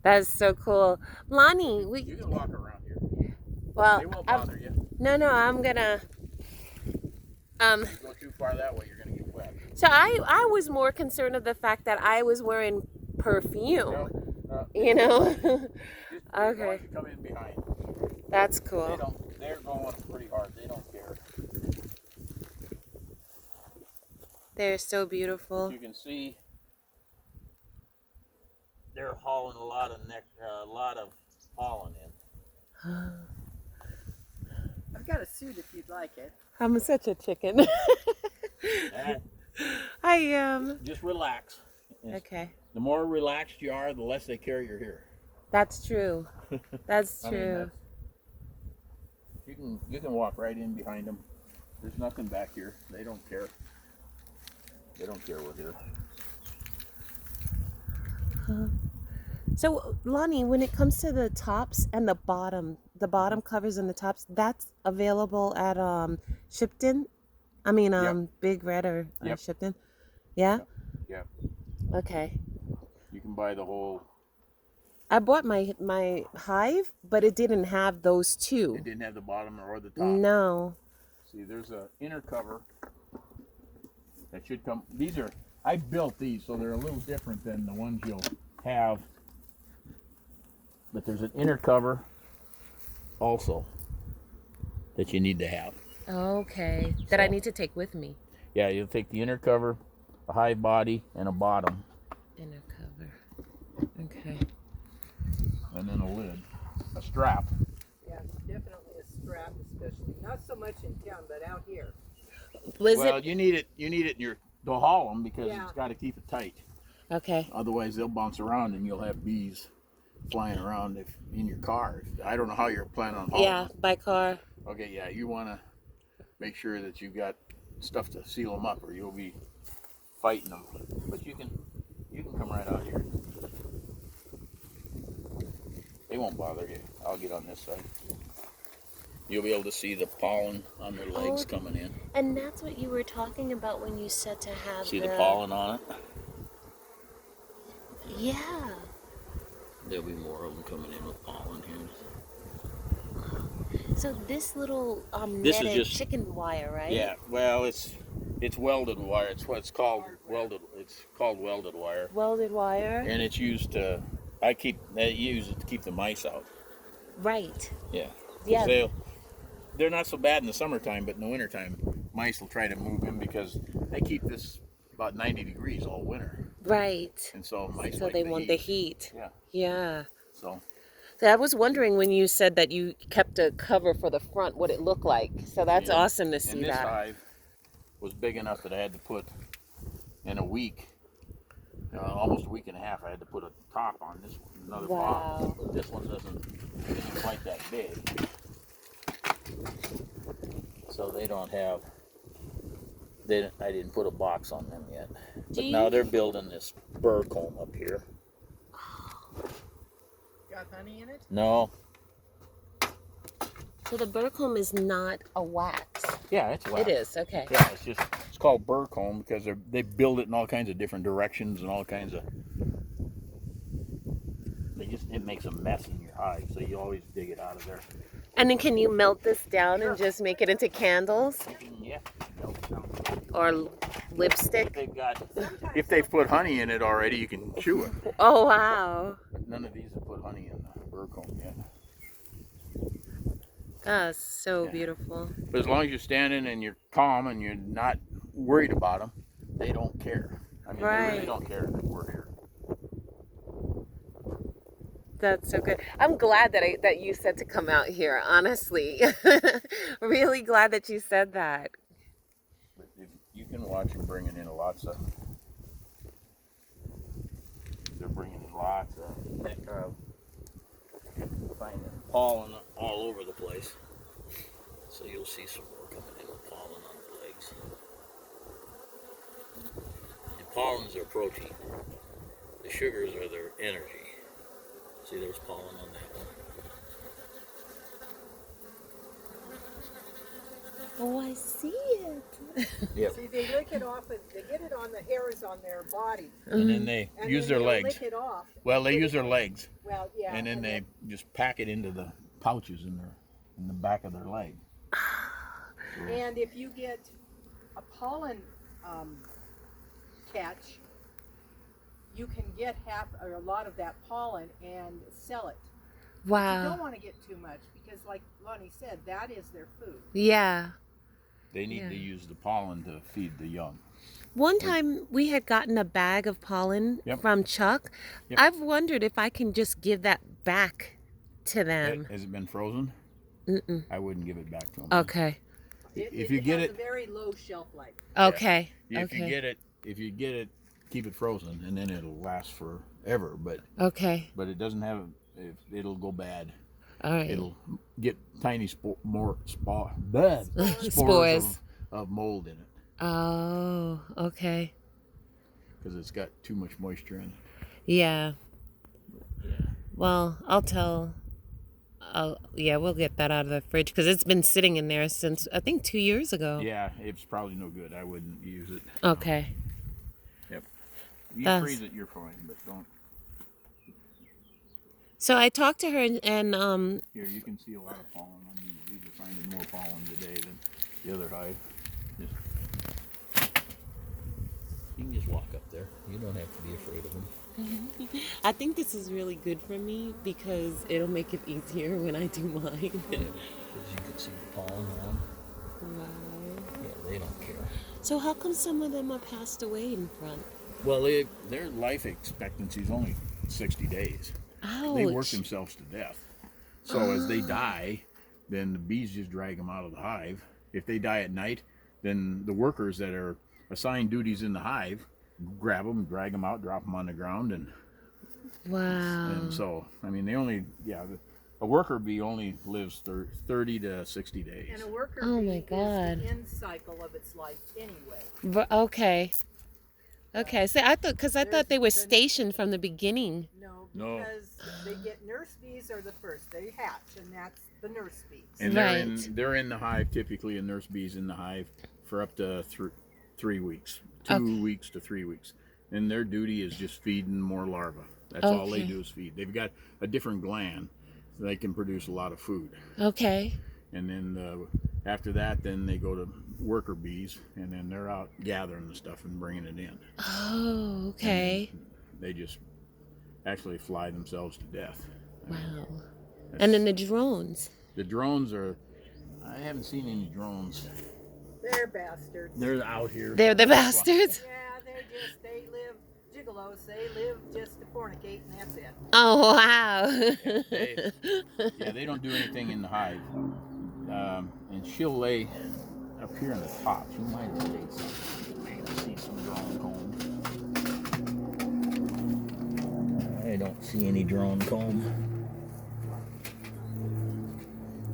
That's so cool. Lonnie, You can walk around here. well, They won't bother you. no, I'm gonna, If you go too far that way, you're gonna get wet. so I was more concerned of the fact that I was wearing perfume, No, you know? just Okay. you come in behind. That's cool. They're going pretty hard. They don't care. They're so beautiful. As you can see, they're hauling a lot of pollen in. I've got a suit if you'd like it. I'm such a chicken. And I am. just relax. Okay. The more relaxed you are, the less they care you're here. That's true. That's I mean, true. you can walk right in behind them. There's nothing back here. They don't care. They don't care we're here. So, Lonnie, when it comes to the tops and the bottom covers and the tops, that's available at Shipton. I mean, Yep. Big Red or Yep. Shipton. Yeah. Yeah. Okay. You can buy the whole. I bought my hive, but it didn't have those two. It didn't have the bottom or the top. No. See, there's a inner cover that should come. I built these, so they're a little different than the ones you'll have. But there's an inner cover also that you need to have. Okay. That I need to take with me. Yeah, you'll take the inner cover, a hive body, and a bottom. Inner cover. Okay. And then a lid, a strap. Yeah, definitely a strap, especially. Not so much in town, but out here. You need it to haul them because Yeah. it's got to keep it tight. Okay. Otherwise, they'll bounce around and you'll have bees flying around in your car. I don't know how you're planning on hauling. Yeah, by car. Okay, yeah, you want to make sure that you've got stuff to seal them up, or you'll be fighting them. But you can come right out here. They won't bother you. I'll get on this side. You'll be able to see the pollen on their legs coming in. And that's what you were talking about when you said to have See the pollen on it? Yeah. There'll be more of them coming in with pollen here. So this little This is netted just chicken wire, right? Yeah, well, it's welded wire. It's what it's called welded. It's called welded wire, Welded wire. and it's used to. They use it to keep the mice out. Right. Yeah. Yeah. They're not so bad in the summertime, but in the wintertime, mice will try to move in because they keep this about 90 degrees all winter, Right. and so mice. So like they the want heat. the heat. Yeah. Yeah. So. So I was wondering when you said that you kept a cover for the front, what it looked like. So that's awesome to see And this that. hive was big enough that I had to put in a week, almost a week and a half. I had to put a top on this one, another Wow. box. But this one isn't quite that big, so they don't have. I didn't put a box on them yet. But now they're building this burr comb up here. Got honey in it? No. So the burr comb is not a wax. Yeah, it's wax. It is, okay. Yeah, it's called burr comb because they build it in all kinds of different directions and all kinds of. It makes a mess in your hive, so you always dig it out of there. And then can you melt this down and just make it into candles Yeah. or lipstick? If they've put honey in it already, you can chew it. Oh, wow. None of these have put honey in the burr comb yet. That's so beautiful. But as long as you're standing and you're calm and you're not worried about them, they don't care. I mean, they really don't care that we're here. That's so good. I'm glad that you said to come out here, honestly. Really glad that you said that. But you can watch them bringing in lots of. They're bringing in lots of finding pollen all over the place. So you'll see some more coming in with pollen on the legs. And pollens are protein. The sugars are their energy. See, there's pollen on that one. Oh, I see it. Yep. See, they lick it off, and they get it on the hairs on their body, And then they and use then their they'll legs. lick it off. Well, and they put use it their in- legs, Well, yeah. and then they just pack it into the pouches in the back of their leg. And if you get a pollen catch, you can get half or a lot of that pollen and sell it. You Wow. don't want to get too much because, like Lonnie said, that is their food. Yeah. They need Yeah. to use the pollen to feed the young. One time we had gotten a bag of pollen Yep. from Chuck. Yep. I've wondered if I can just give that back to them. Has it been frozen? Mm-mm. I wouldn't give it back to them. Okay. If you get has it, a very low shelf life. Okay. if Okay. you get it, keep it frozen, and then it'll last forever. But Okay. it doesn't have. It'll go bad. All right. It'll get tiny spores Spores. of mold in it Oh, okay. because it's got too much moisture in it. Yeah. Yeah. Well, yeah, we'll get that out of the fridge because it's been sitting in there since I think 2 years ago. Yeah, it's probably no good. I wouldn't use it. Okay. Yep. You That's- freeze it, you're fine, but don't. So I talked to her and Here, you can see a lot of pollen on these. These are finding more pollen today than the other hive. You can just walk up there. You don't have to be afraid of them. I think this is really good for me because it'll make it easier when I do mine. Because you can see the pollen on. Wow. Yeah, they don't care. So how come some of them are passed away in front? Well, their life expectancy is only 60 days. Ouch. They work themselves to death. So as they die, then the bees just drag them out of the hive. If they die at night, then the workers that are assigned duties in the hive grab them, drag them out, drop them on the ground, and Wow. so I mean a worker bee only lives 30 to 60 days. And a worker Oh bee my is God. the end cycle of its life anyway. But okay. Okay. So I thought they were There's- stationed from the beginning. No, No. because they get nurse bees are the first. They hatch, and that's the nurse bees. And Right. they're in the hive typically, a nurse bee's in the hive for up to 3 weeks, 2 Okay. weeks to 3 weeks, and their duty is just feeding more larvae. That's all they Okay. do is feed. They've got a different gland, so they can produce a lot of food. Okay. And then after that, then they go to worker bees, and then they're out gathering the stuff and bringing it in. Oh, okay. They just actually fly themselves to death. Wow. And then the drones. The drones are. I haven't seen any drones. They're bastards. They're out here. They're the bastards. Yeah, they live gigolos. They live just to fornicate, and that's it. Oh, wow. Yeah, they don't do anything in the hive. And she'll lay up here on the top. She might have laid some. Maybe see some drone comb. I don't see any drone comb.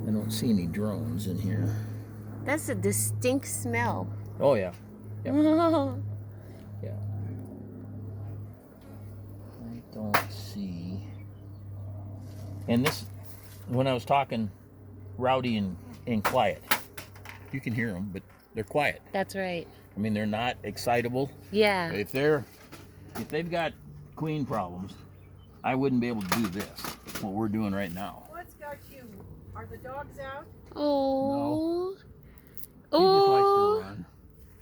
I don't see any drones in here. That's a distinct smell. Oh yeah. Yep. Oh, Yeah. I don't see. And this, when I was talking rowdy and quiet, you can hear them, but they're quiet. that's right. I mean, they're not excitable. Yeah. If they've got queen problems, I wouldn't be able to do this, what we're doing right now. What's got you? Are the dogs out? Oh. She just likes Oh. to run.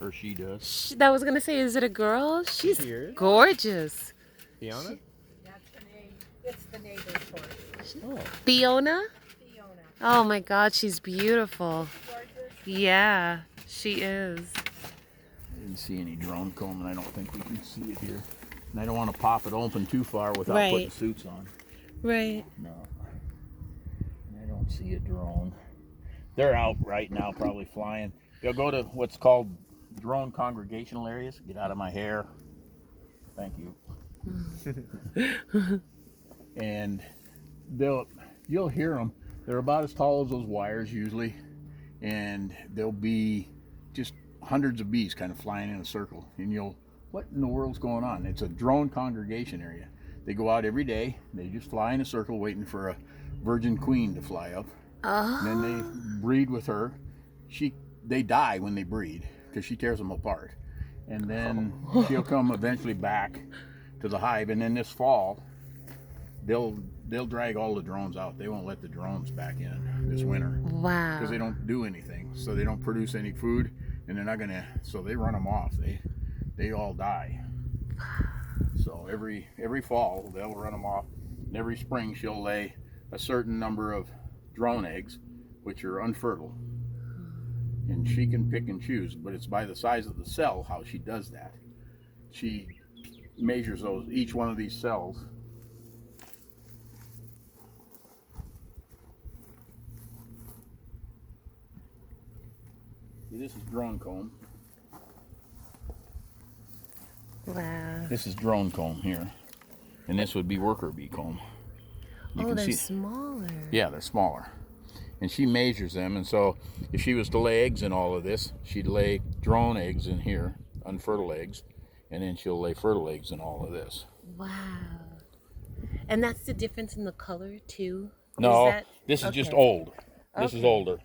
Or she does. That was gonna say, is it a girl? She's Here. gorgeous. Fiona? That's the name. It's the neighbor's horse. Oh. Fiona? Fiona. Oh my God, she's beautiful. Gorgeous. Yeah, she is. I didn't see any drone comb, and I don't think we can see it here. And I don't want to pop it open too far without Right. putting suits on. Right. No. I don't see a drone. They're out right now, probably flying. They'll go to what's called drone congregational areas. Get out of my hair. Thank you. And you'll hear them. They're about as tall as those wires usually, and there'll be just hundreds of bees kind of flying in a circle. And what in the world's going on? It's a drone congregation area. They go out every day. They just fly in a circle waiting for a virgin queen to fly up. Oh. And then they breed with her. She they die when they breed because she tears them apart, and then she'll come eventually back to the hive. And then this fall, they'll drag all the drones out. They won't let the drones back in this winter Wow. because they don't do anything, so they don't produce any food, and they're not gonna. So they run them off. They all die. So every fall they'll run them off. And every spring she'll lay a certain number of drone eggs, which are unfertile, and she can pick and choose. But it's by the size of the cell how she does that. She measures each one of these cells. See, this is drone comb. Wow. This is drone comb here, and this would be worker bee comb. You Oh, can they're see, smaller. yeah, they're smaller, and she measures them. And so, if she was to lay eggs in all of this, she'd lay drone eggs in here, unfertile eggs, and then she'll lay fertile eggs in all of this. Wow. And that's the difference in the color too? No, this is just old. This is older.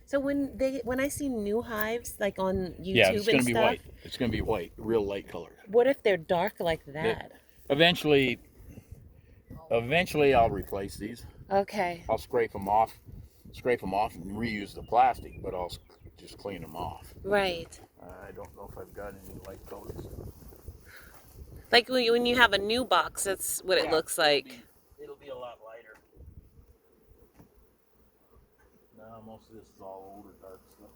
So when I see new hives like on YouTube Yeah, it's and gonna be stuff, white. It's gonna be white, real light colored. what if they're dark like that? Eventually I'll replace these. Okay. I'll scrape them off and reuse the plastic, but I'll just clean them off. Right. I don't know if I've got any light colors. Like when you have a new box, that's what it looks like. It'll be a lot lighter. No, most of this is all older dark stuff.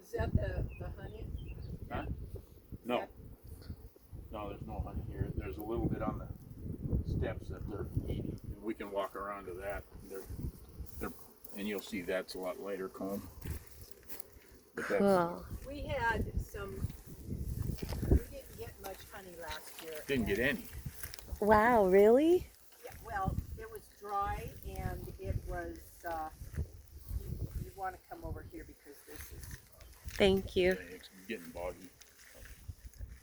Is that the honey? Huh? No. No, there's no honey here. There's a little bit on the steps that they're eating. We can walk around to that. And you'll see that's a lot lighter comb. But Cool. We had we didn't get much honey last year. Didn't get any. Wow, really? Yeah, well, it was dry and it was, you want to come over here because this is, Thank you. It's getting boggy.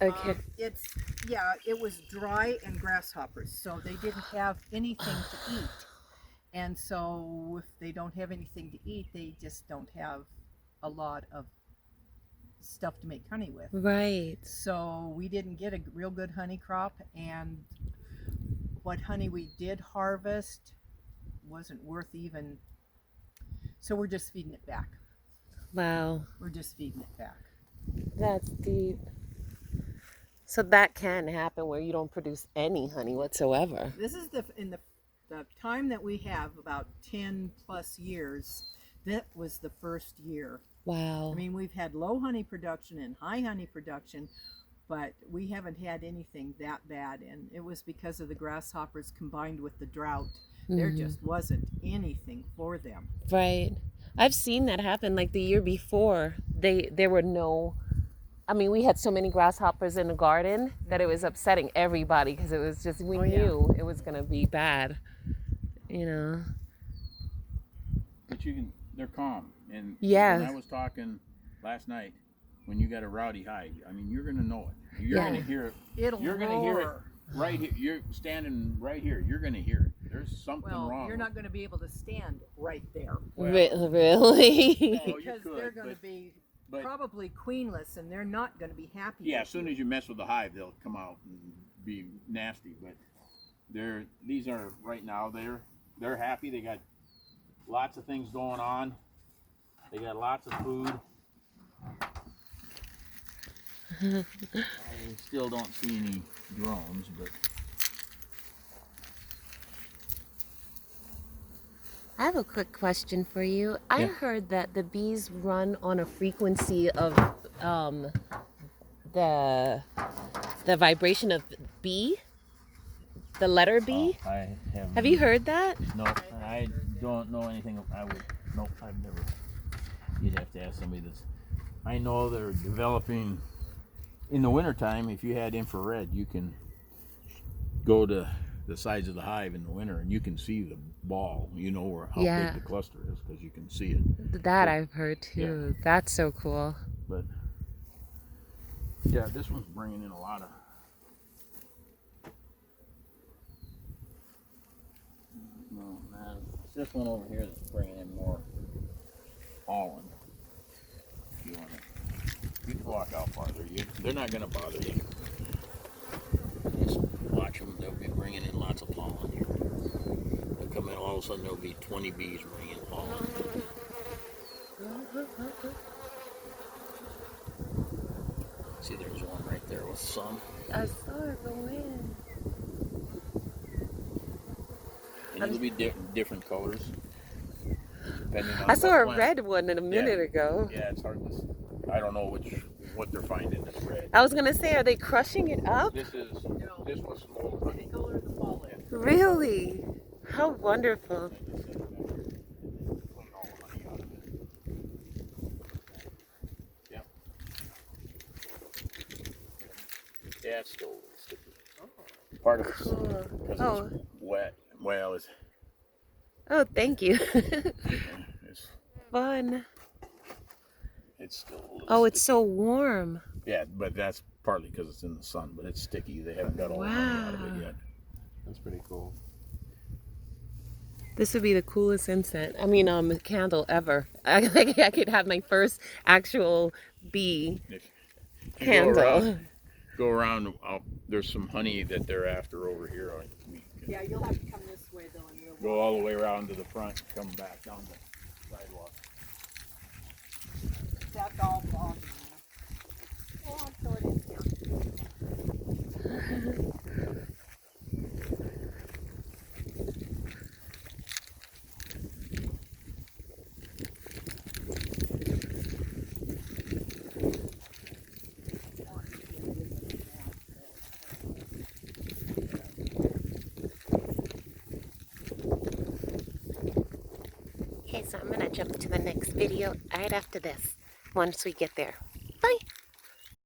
Okay. it was dry and grasshoppers, so they didn't have anything to eat. And so if they don't have anything to eat, they just don't have a lot of stuff to make honey with. Right. So we didn't get a real good honey crop, and what honey we did harvest wasn't worth even, so we're just feeding it back. Wow. We're just feeding it back. That's deep. So that can happen where you don't produce any honey whatsoever. This is the time that we have, about 10 plus years, that was the first year. Wow. I mean, we've had low honey production and high honey production, but we haven't had anything that bad, and it was because of the grasshoppers combined with the drought. There just wasn't anything for them. Right. I've seen that happen. Like the year before, there were no. I mean, we had so many grasshoppers in the garden that it was upsetting everybody because it was just we knew it was gonna be bad. You know. But they're calm. And Yeah. when I was talking last night, when you got a rowdy hive, I mean, you're gonna know it. You're gonna hear it. You're gonna hear it right here. You're standing right here. You're gonna hear it. There's something wrong. You're not going to be able to stand right there. Really? Because they're going to be probably queenless, and they're not going to be happy. Yeah, as soon as you mess with the hive, they'll come out and be nasty. But these are right now. They're happy. They got lots of things going on. They got lots of food. I still don't see any drones, but I have a quick question for you. I heard that the bees run on a frequency of the vibration of B, the letter B. I Have you heard that? No, I don't know anything. I've never. You'd have to ask somebody that's. I know they're developing. In the wintertime, if you had infrared, you can go to the sides of the hive in the winter and you can see the ball. You know how big the cluster is because you can see it. That I've heard too. Yeah. That's so cool. But yeah, this one's bringing in a lot of. No, man, it's this one over here that's bringing in more pollen. walk out farther. They're not going to bother you. Just watch them. They'll be bringing in lots of pollen. They'll come in, all of a sudden there'll be 20 bees bringing pollen. See, there's one right there with some. I saw it go in. And it'll be different colors. Depending on I saw what a plant. red one a minute ago. Yeah, it's hard to. I don't know what they're finding that's red. I was gonna say, are they crushing it up? This was small honey. Any color the pollen. Really? How wonderful. Clean all the honey out of it. Yep. Yeah, it's still a little sticky. Part of it's Cool. because Oh. it's wet. Well, Oh, thank you. it's Fun. still a little Oh, it's sticky. so warm. Yeah, but that's partly because it's in the sun, but it's sticky. They haven't got all the honey out of Wow. it yet. That's pretty cool. This would be the coolest candle ever. I think I could have my first actual bee If you candle. go around, there's some honey that they're after over here. Yeah, you'll have to come this way though, and we'll Go all the way around to the front, come back down the sidewalk. That's all foggy. Oh, so it is here. Okay, so I'm gonna jump to the next video right after this, once we get there. Bye.